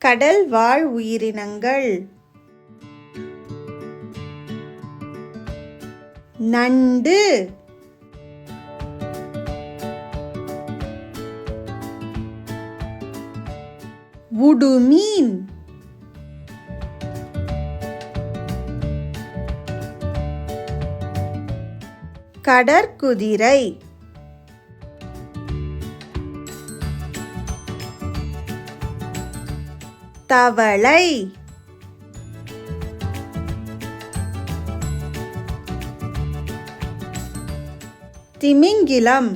கடல் வாழ் உயிரினங்கள். நண்டு, உடுமீன், கடற்குதிரை, தவளை, திமிங்கிலம்,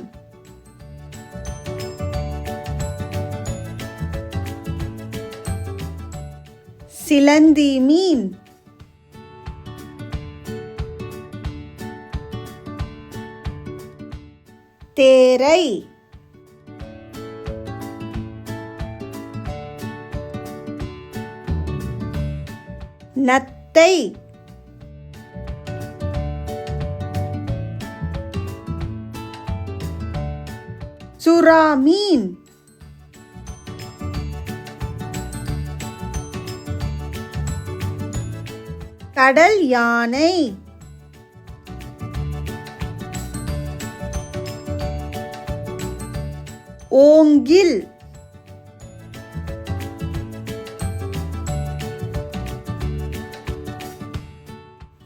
சிலந்தி மீன், தேரை, நத்தை, சுறா மீன், கடல் யானை, ஓங்கில்,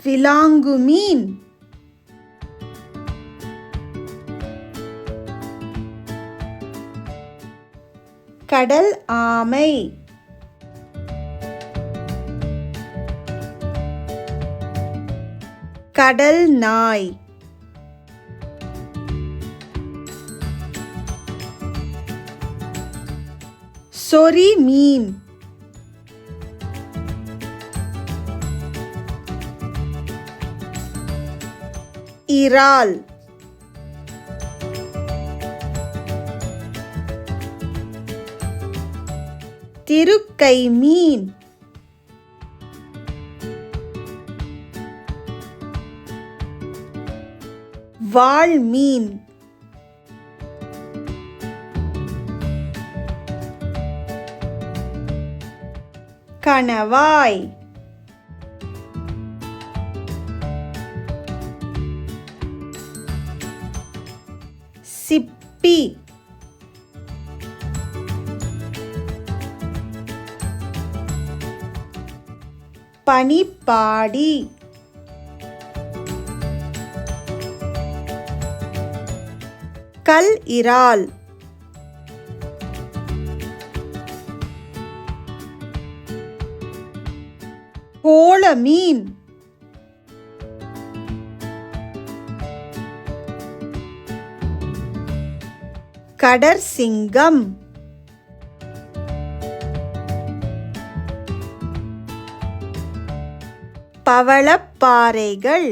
விலாங்கு மீன், கடல் ஆமை, கடல் நாய், சொறி மீன், இறால், திருக்கை மீன், வாள் மீன், கணவாய், சிப்பி, பனிப்பாடி, கல் இறால், கோல மீன், கடற்சிங்கம், பவளப்பாறைகள்.